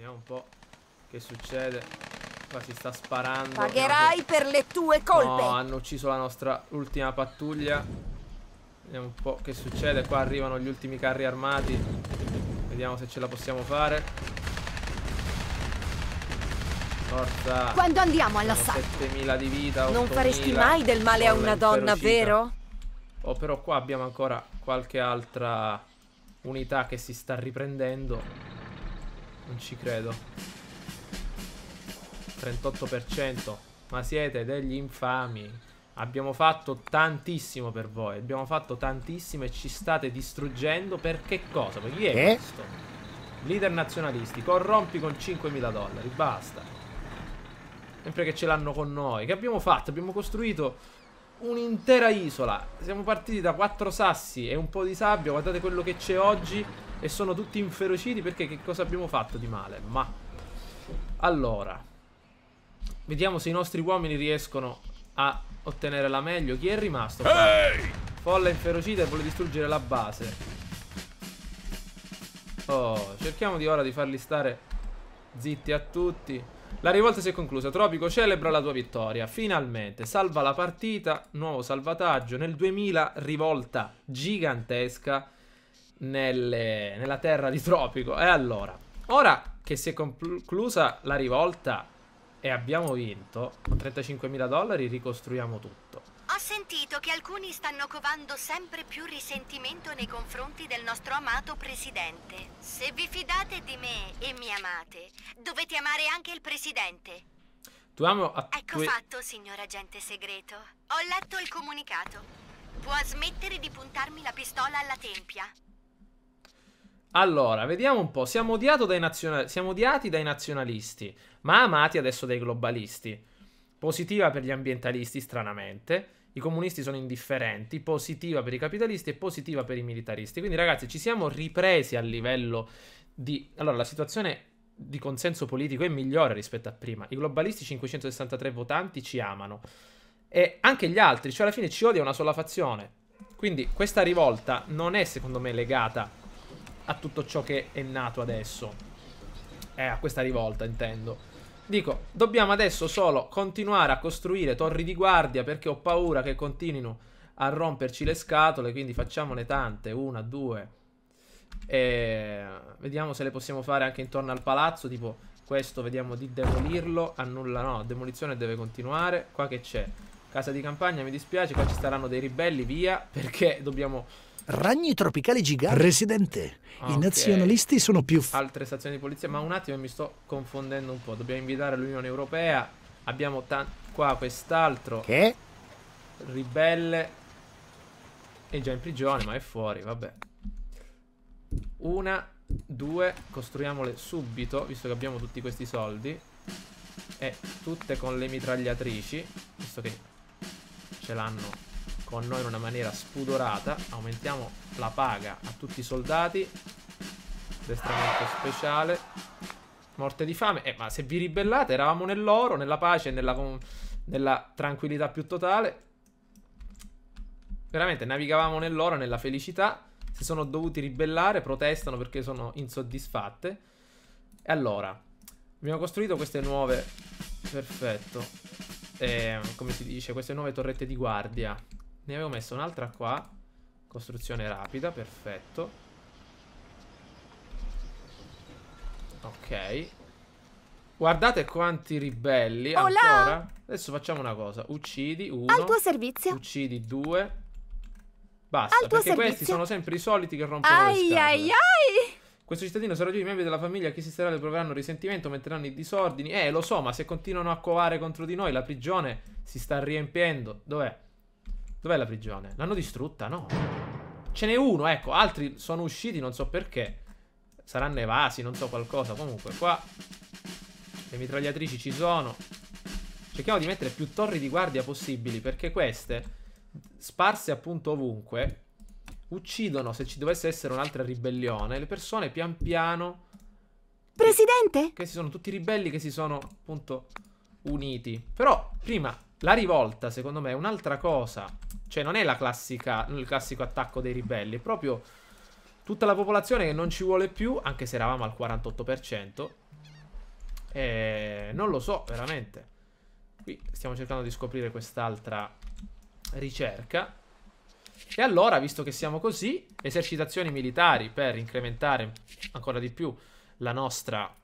Vediamo un po' che succede. Qua si sta sparando. Pagherai per le tue colpe. No, hanno ucciso la nostra ultima pattuglia. Vediamo un po' che succede. Qua arrivano gli ultimi carri armati. Vediamo se ce la possiamo fare. Forza. Quando andiamo all'assalto? 7000 di vita. 8.000. Non faresti 8.000. mai del male a una donna, vero? Oh, però qua abbiamo ancora qualche altra unità che si sta riprendendo. Non ci credo. 38%. Ma siete degli infami. Abbiamo fatto tantissimo per voi. Abbiamo fatto tantissimo e ci state distruggendo. Per che cosa? Ma chi è questo? Leader nazionalisti. Corrompi con $5.000. Basta. Sempre che ce l'hanno con noi. Che abbiamo fatto? Abbiamo costruito un'intera isola. Siamo partiti da 4 sassi e un po' di sabbia. Guardate quello che c'è oggi. E sono tutti inferociti perché che cosa abbiamo fatto di male? Ma allora, vediamo se i nostri uomini riescono a ottenere la meglio. Chi è rimasto? Folla inferocita e vuole distruggere la base. Oh, cerchiamo di ora di farli stare zitti a tutti. La rivolta si è conclusa. Tropico celebra la tua vittoria. Finalmente. Salva la partita. Nuovo salvataggio. Nel 2000 rivolta gigantesca nella terra di Tropico. E allora, ora che si è conclusa la rivolta e abbiamo vinto, con $35.000 ricostruiamo tutto. Ho sentito che alcuni stanno covando sempre più risentimento nei confronti del nostro amato presidente. Se vi fidate di me e mi amate, dovete amare anche il presidente. Ecco fatto, signor agente segreto. Ho letto il comunicato. Può smettere di puntarmi la pistola alla tempia. Allora, vediamo un po'. Siamo odiati dai nazionalisti, ma amati adesso dai globalisti. Positiva per gli ambientalisti, stranamente. I comunisti sono indifferenti. Positiva per i capitalisti e positiva per i militaristi. Quindi, ragazzi, ci siamo ripresi a livello di... Allora, la situazione di consenso politico è migliore rispetto a prima. I globalisti, 563 votanti, ci amano. E anche gli altri, cioè alla fine ci odia una sola fazione. Quindi questa rivolta non è, secondo me, legata a tutto ciò che è nato adesso. A questa rivolta, intendo. Dico, dobbiamo adesso solo continuare a costruire torri di guardia perché ho paura che continuino a romperci le scatole, quindi facciamone tante, 1, 2. E vediamo se le possiamo fare anche intorno al palazzo, tipo questo, vediamo di demolirlo. Annulla, no, demolizione deve continuare. Qua che c'è? Casa di campagna, mi dispiace, qua ci saranno dei ribelli, via, perché dobbiamo... Ragni tropicali giganti. Presidente, i nazionalisti sono più... Altre stazioni di polizia, ma un attimo mi sto confondendo un po'. Dobbiamo invitare l'Unione Europea. Abbiamo qua quest'altro. Che? Ribelle. È già in prigione, ma è fuori, vabbè. 1, 2, costruiamole subito, visto che abbiamo tutti questi soldi. E tutte con le mitragliatrici, visto che ce l'hanno con noi in una maniera spudorata. Aumentiamo la paga a tutti i soldati. Addestramento speciale. Morte di fame. Ma se vi ribellate, eravamo nell'oro, nella pace e nella tranquillità più totale. Veramente navigavamo nell'oro, nella felicità. Si sono dovuti ribellare, protestano perché sono insoddisfatte. E allora, abbiamo costruito queste nuove... Perfetto. Come si dice? Queste nuove torrette di guardia. Ne avevo messo un'altra qua. Costruzione rapida, perfetto. Ok. Guardate quanti ribelli. Ancora. Adesso facciamo una cosa. Uccidi 1. Al tuo servizio. Uccidi 2. Basta, perché questi sono sempre i soliti che rompono le Ai scatole. ai ai. Questo cittadino sarà giù i membri della famiglia che esisteranno e proveranno risentimento, metteranno i disordini. Lo so, ma se continuano a covare contro di noi, la prigione si sta riempiendo. Dov'è? Dov'è la prigione? L'hanno distrutta? No. Ce n'è uno, ecco. Altri sono usciti, non so perché. Saranno evasi, non so qualcosa. Comunque, qua le mitragliatrici ci sono. Cerchiamo di mettere più torri di guardia possibili, perché queste, sparse appunto ovunque, uccidono, se ci dovesse essere un'altra ribellione, le persone pian piano. Presidente? Che si sono tutti ribelli che si sono appunto uniti. Però prima la rivolta, secondo me, è un'altra cosa. Cioè non è il classico attacco dei ribelli. È proprio tutta la popolazione che non ci vuole più, anche se eravamo al 48%. Non lo so, veramente. Qui stiamo cercando di scoprire quest'altra ricerca. E allora, visto che siamo così, esercitazioni militari per incrementare ancora di più la nostra,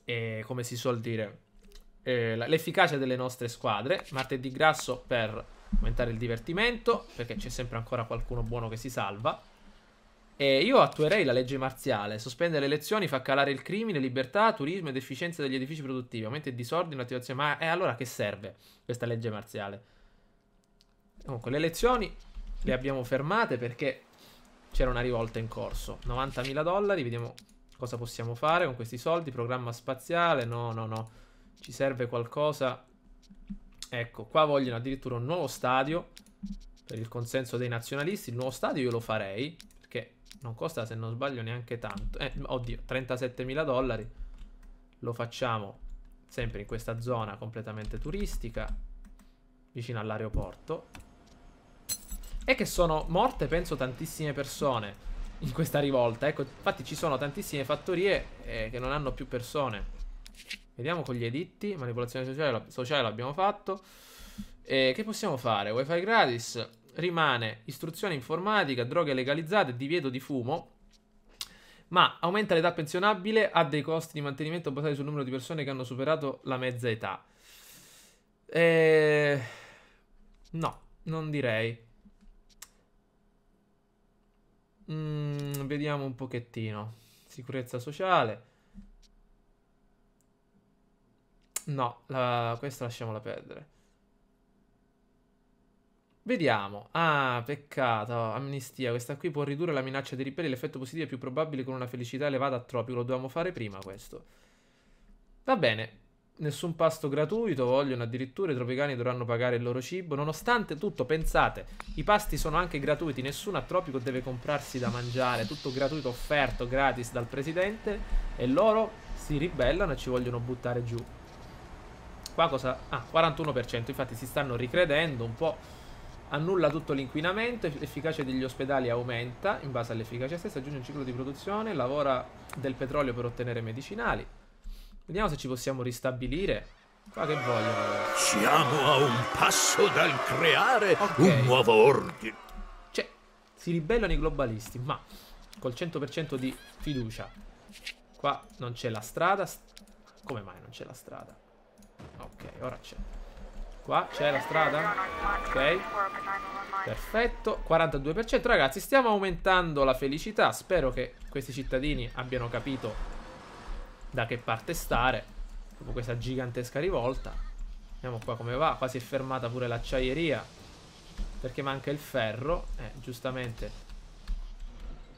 come si suol dire, l'efficacia delle nostre squadre. Martedì grasso per aumentare il divertimento, perché c'è sempre ancora qualcuno buono che si salva. E io attuerei la legge marziale. Sospende le elezioni, fa calare il crimine, libertà, turismo ed efficienza degli edifici produttivi. Aumenta il disordine, attivazione. Ma allora che serve questa legge marziale? Comunque, le elezioni le abbiamo fermate perché c'era una rivolta in corso. 90.000 dollari, vediamo cosa possiamo fare con questi soldi. Programma spaziale, no. Ci serve qualcosa. Ecco, qua vogliono addirittura un nuovo stadio per il consenso dei nazionalisti. Il nuovo stadio io lo farei, perché non costa, se non sbaglio, neanche tanto. Oddio, 37.000 dollari. Lo facciamo sempre in questa zona completamente turistica, vicino all'aeroporto. E che sono morte, penso, tantissime persone in questa rivolta. Ecco, infatti ci sono tantissime fattorie che non hanno più persone. Vediamo con gli editti. Manipolazione sociale l'abbiamo fatto. Che possiamo fare? Wifi gratis. Rimane istruzione informatica, droghe legalizzate, divieto di fumo. Ma aumenta l'età pensionabile, ha dei costi di mantenimento basati sul numero di persone che hanno superato la mezza età. No, non direi. Vediamo un pochettino. Sicurezza sociale. No, questa lasciamola perdere. Vediamo. Ah, peccato. Amnistia. Questa qui può ridurre la minaccia di ribelli. L'effetto positivo è più probabile con una felicità elevata a tropico. Lo dovevamo fare prima questo. Va bene. Nessun pasto gratuito. Vogliono addirittura i tropicani dovranno pagare il loro cibo. Nonostante tutto, pensate, i pasti sono anche gratuiti. Nessuno a tropico deve comprarsi da mangiare. Tutto gratuito, offerto gratis dal presidente. E loro si ribellano e ci vogliono buttare giù. Qua cosa? Ah, 41%. Infatti si stanno ricredendo un po'. Annulla tutto l'inquinamento. L'efficacia degli ospedali aumenta in base all'efficacia stessa. Aggiunge un ciclo di produzione. Lavora del petrolio per ottenere medicinali. Vediamo se ci possiamo ristabilire. Qua che vogliono? Siamo a un passo dal creare un nuovo ordine. Cioè, si ribellano i globalisti, ma col 100% di fiducia. Qua non c'è la strada. Come mai non c'è la strada? Ok, ora c'è. Qua c'è la strada. Ok, perfetto. 42%. Ragazzi, stiamo aumentando la felicità. Spero che questi cittadini abbiano capito da che parte stare dopo questa gigantesca rivolta. Vediamo qua come va. Qua si è fermata pure l'acciaieria perché manca il ferro. Giustamente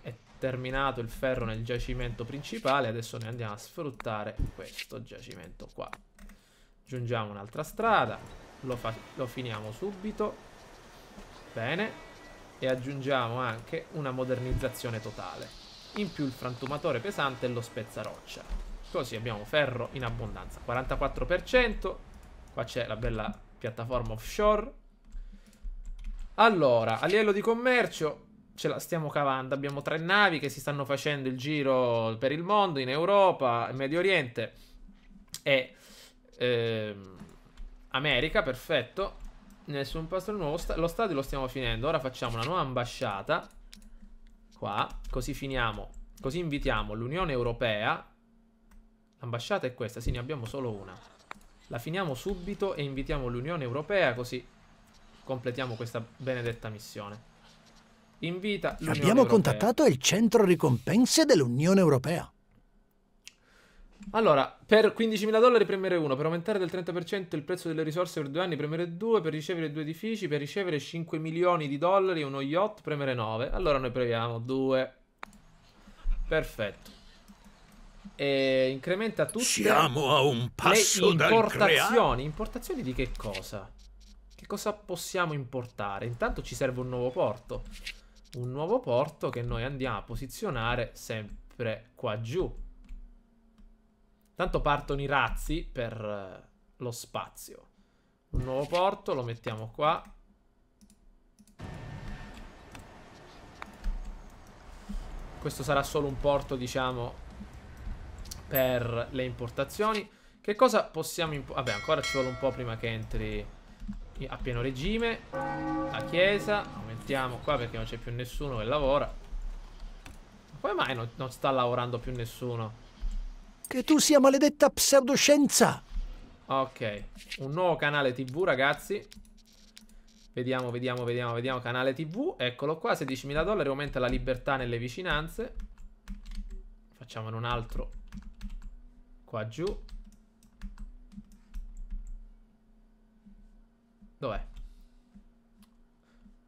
è terminato il ferro nel giacimento principale. Adesso ne andiamo a sfruttare questo giacimento qua. Aggiungiamo un'altra strada. Lo finiamo subito. Bene. E aggiungiamo anche una modernizzazione totale. In più il frantumatore pesante e lo spezzaroccia. Così abbiamo ferro in abbondanza. 44%. Qua c'è la bella piattaforma offshore. Allora, a livello di commercio ce la stiamo cavando. Abbiamo 3 navi che si stanno facendo il giro per il mondo, in Europa, Medio Oriente e America. Perfetto. Nessun pasto nuovo. Lo stadio lo stiamo finendo. Ora facciamo una nuova ambasciata qua. Così finiamo. Così invitiamo l'Unione Europea. L'ambasciata è questa, sì, ne abbiamo solo una. La finiamo subito e invitiamo l'Unione Europea, così completiamo questa benedetta missione. Invita l'Unione Abbiamo Europea. contattato il centro ricompense dell'Unione Europea. Allora, per 15.000 dollari premere 1, per aumentare del 30% il prezzo delle risorse per 2 anni premere 2, per ricevere 2 edifici, per ricevere 5 milioni di dollari e uno yacht premere 9. Allora noi premiamo 2. Perfetto. E incrementa tutte. Siamo a un passo le dal creare. Importazioni di che cosa? Che cosa possiamo importare? Intanto ci serve un nuovo porto. Un nuovo porto che noi andiamo a posizionare sempre qua giù. Tanto partono i razzi per lo spazio. Un nuovo porto, lo mettiamo qua. Questo sarà solo un porto, diciamo, per le importazioni. Che cosa possiamo vabbè, ancora ci vuole un po' prima che entri a pieno regime. La chiesa, aumentiamo qua perché non c'è più nessuno che lavora. Come mai non sta lavorando più nessuno? Che tu sia maledetta pseudoscienza! Ok, un nuovo canale TV, ragazzi. Vediamo, canale TV. Eccolo qua, $16.000, aumenta la libertà nelle vicinanze. Facciamone un altro qua giù. Dov'è?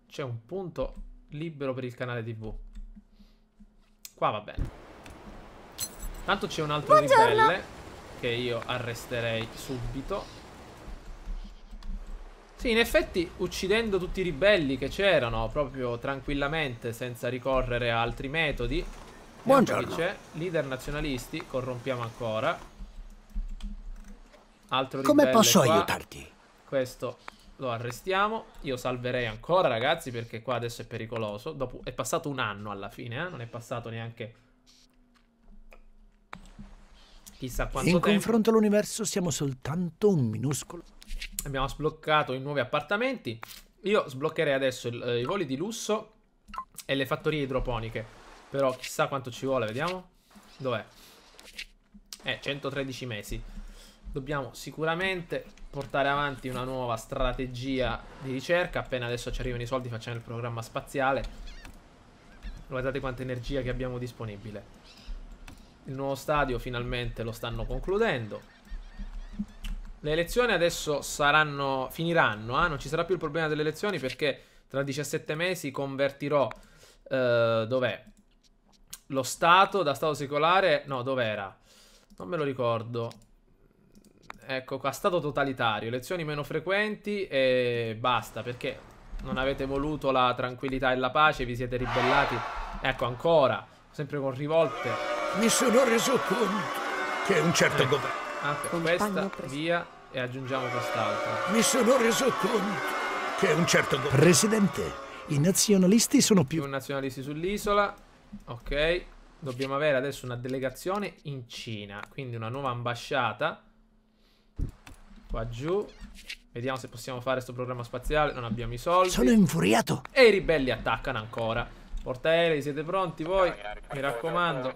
C'è un punto libero per il canale TV. Qua va bene. Tanto c'è un altro ribelle che io arresterei subito. Sì, in effetti uccidendo tutti i ribelli che c'erano proprio tranquillamente, senza ricorrere a altri metodi. Buongiorno. Chi c'è? Leader nazionalisti, corrompiamo ancora. Altro ribelle. Come posso qua. aiutarti? Questo lo arrestiamo. Io salverei ancora, ragazzi, perché qua adesso è pericoloso. Dopo è passato un anno alla fine, non è passato neanche chissà quanto tempo. In confronto all'universo siamo soltanto un minuscolo. Abbiamo sbloccato i nuovi appartamenti. Io sbloccherei adesso i voli di lusso e le fattorie idroponiche. Però chissà quanto ci vuole, vediamo. Dov'è? 113 mesi. Dobbiamo sicuramente portare avanti una nuova strategia di ricerca. Appena adesso ci arrivano i soldi facciamo il programma spaziale. Guardate quanta energia che abbiamo disponibile. Il nuovo stadio finalmente lo stanno concludendo. Le elezioni adesso finiranno, non ci sarà più il problema delle elezioni perché tra 17 mesi convertirò dov'è? Lo Stato da Stato secolare. No, dov'era? Non me lo ricordo. Ecco qua, Stato totalitario. Elezioni meno frequenti e basta, perché non avete voluto la tranquillità e la pace, vi siete ribellati. Ecco ancora, sempre con rivolte. Mi sono reso conto che un certo governo. Questa, via, e aggiungiamo quest'altra. Mi sono reso conto che un certo governo. Presidente, i nazionalisti sono più nazionalisti sull'isola. Ok, dobbiamo avere adesso una delegazione in Cina, quindi una nuova ambasciata. Qua giù. Vediamo se possiamo fare questo programma spaziale. Non abbiamo i soldi. Sono infuriato. E i ribelli attaccano ancora. Portaerei, siete pronti voi? Mi raccomando.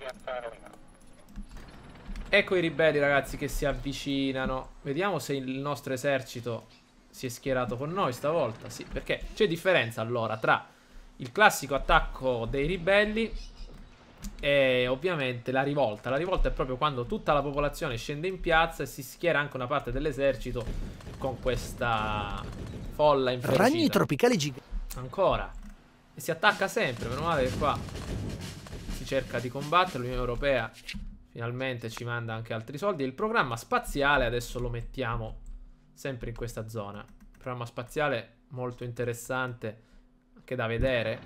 Ecco i ribelli, ragazzi, che si avvicinano. Vediamo se il nostro esercito si è schierato con noi stavolta. Sì, perché c'è differenza allora tra il classico attacco dei ribelli e ovviamente la rivolta. La rivolta è proprio quando tutta la popolazione scende in piazza e si schiera anche una parte dell'esercito con questa folla inferocita. Ragni tropicali giganti. Ancora. E si attacca sempre. Meno male che qua si cerca di combattere. L'Unione Europea finalmente ci manda anche altri soldi. E il programma spaziale adesso lo mettiamo sempre in questa zona. Programma spaziale molto interessante anche da vedere.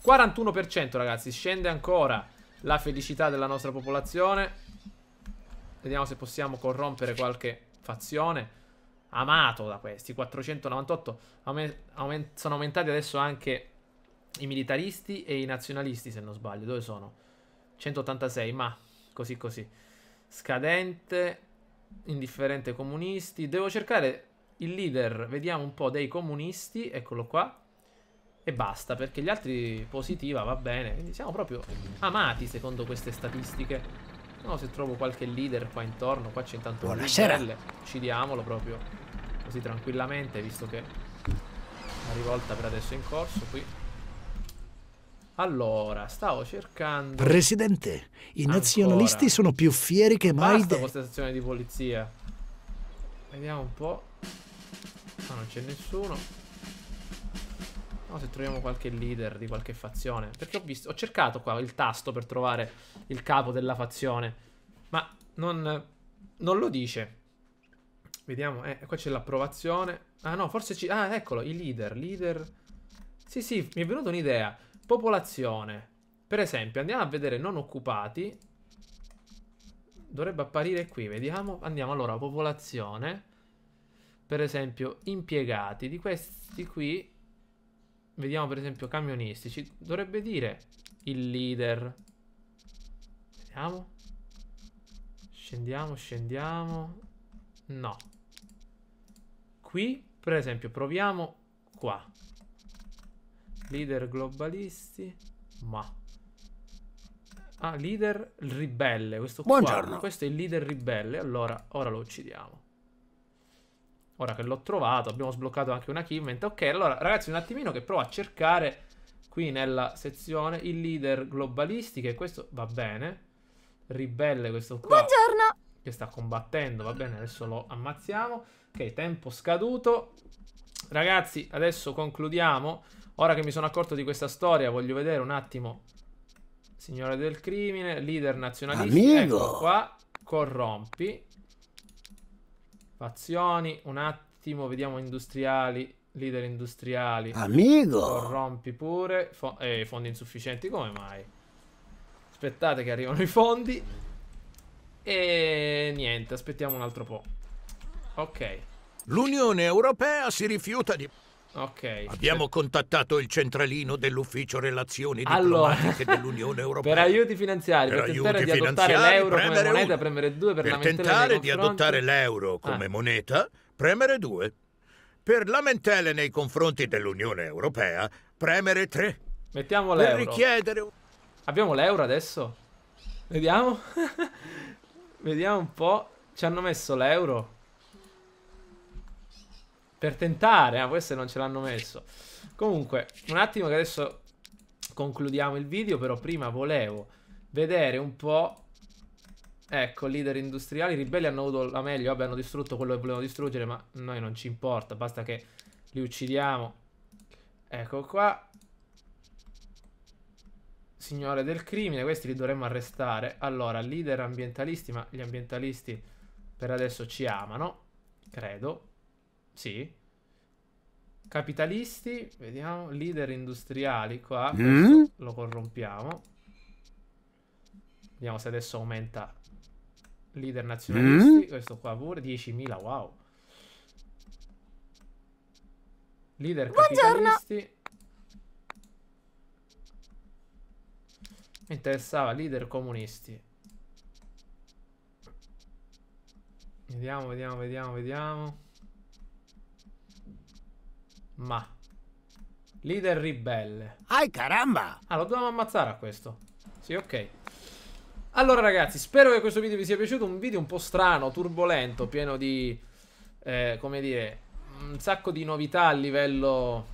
41%, ragazzi, scende ancora la felicità della nostra popolazione. Vediamo se possiamo corrompere qualche fazione. Amato da questi 498. Sono aumentati adesso anche i militaristi e i nazionalisti, se non sbaglio. Dove sono? 186, ma così così. Scadente, indifferente comunisti. Devo cercare il leader, vediamo un po' dei comunisti. Eccolo qua. E basta, perché gli altri positiva va bene. Quindi siamo proprio amati secondo queste statistiche. No, se trovo qualche leader qua intorno. Qua c'è intanto un ribelle. Uccidiamolo proprio così tranquillamente, visto che la rivolta per adesso è in corso qui. Allora, stavo cercando. Presidente, i nazionalisti sono più fieri che mai. Basta questa stazione di polizia. Vediamo un po'. No, non c'è nessuno. No, se troviamo qualche leader di qualche fazione. Perché ho cercato qua il tasto per trovare il capo della fazione, ma non lo dice. Vediamo, qua c'è l'approvazione. Ah no, forse eccolo, i leader. Sì, mi è venuta un'idea. Popolazione. Per esempio, andiamo a vedere non occupati. Dovrebbe apparire qui, vediamo. Andiamo allora, popolazione. Per esempio, impiegati. Di questi qui vediamo per esempio camionistici. Dovrebbe dire il leader. Vediamo. Scendiamo, scendiamo. No. Qui, per esempio, proviamo qua. Leader globalisti. Ma. Ah, leader ribelle. Questo qua. Buongiorno. Questo è il leader ribelle. Allora, ora lo uccidiamo. Ora che l'ho trovato, abbiamo sbloccato anche un achievement. Ok, allora, ragazzi, un attimino che provo a cercare qui nella sezione il leader globalisti, che questo va bene. Ribelle questo qua. Buongiorno. Che sta combattendo, va bene, adesso lo ammazziamo. Ok, tempo scaduto. Ragazzi, adesso concludiamo. Ora che mi sono accorto di questa storia, voglio vedere un attimo. Signore del crimine, leader nazionalisti. Amico. Ecco qua, corrompi. Fazioni, un attimo, vediamo industriali, leader industriali. Amico. Corrompi pure. Fondi insufficienti, come mai? Aspettate che arrivano i fondi. E niente, aspettiamo un altro po'. Ok, L'Unione Europea si rifiuta di... ok. Abbiamo contattato il centralino dell'ufficio relazioni Allora, diplomatiche dell'Unione Europea. Per aiuti finanziari, per tentare di adottare l'euro come moneta, premere 2 per Per lamentele tentare nei di confronti. adottare l'euro come moneta, premere 2. Per lamentele nei confronti dell'Unione Europea, premere 3. Mettiamo Per l'euro. richiedere... Abbiamo l'euro adesso? Vediamo. Vediamo un po'. Ci hanno messo l'euro. Per tentare, questo non ce l'hanno messo. Comunque, un attimo che adesso concludiamo il video, però prima volevo vedere un po'. Ecco, leader industriali, i ribelli hanno avuto la meglio, vabbè, hanno distrutto quello che volevano distruggere, ma a noi non ci importa, basta che li uccidiamo. Ecco qua. Signore del crimine, questi li dovremmo arrestare. Allora, leader ambientalisti, ma gli ambientalisti per adesso ci amano, credo. Sì. Capitalisti, vediamo, leader industriali qua, questo lo corrompiamo. Vediamo se adesso aumenta. Leader nazionalisti, questo qua pure, 10.000, wow. Leader capitalisti. Mi interessava leader comunisti. Vediamo, vediamo, vediamo, vediamo. Ma leader ribelle. Ai caramba! Ah, lo dobbiamo ammazzare a questo. Sì, ok. Allora ragazzi, spero che questo video vi sia piaciuto. Un video un po' strano, turbolento, pieno di come dire, un sacco di novità a livello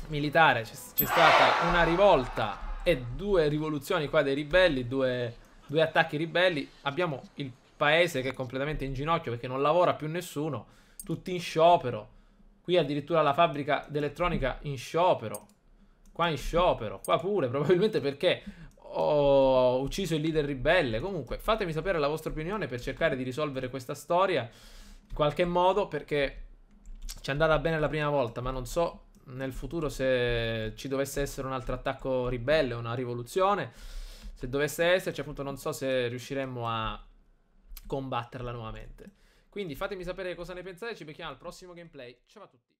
militare. C'è stata una rivolta e 2 rivoluzioni qua dei ribelli, due attacchi ribelli. Abbiamo il paese che è completamente in ginocchio perché non lavora più nessuno, tutti in sciopero. Qui addirittura la fabbrica d'elettronica in sciopero. Qua in sciopero, qua pure, probabilmente perché ho ucciso il leader ribelle. Comunque fatemi sapere la vostra opinione per cercare di risolvere questa storia in qualche modo, perché ci è andata bene la prima volta, ma non so nel futuro se ci dovesse essere un altro attacco ribelle, una rivoluzione. Se dovesse esserci, appunto, non so se riusciremmo a combatterla nuovamente. Quindi fatemi sapere cosa ne pensate, ci becchiamo al prossimo gameplay. Ciao a tutti.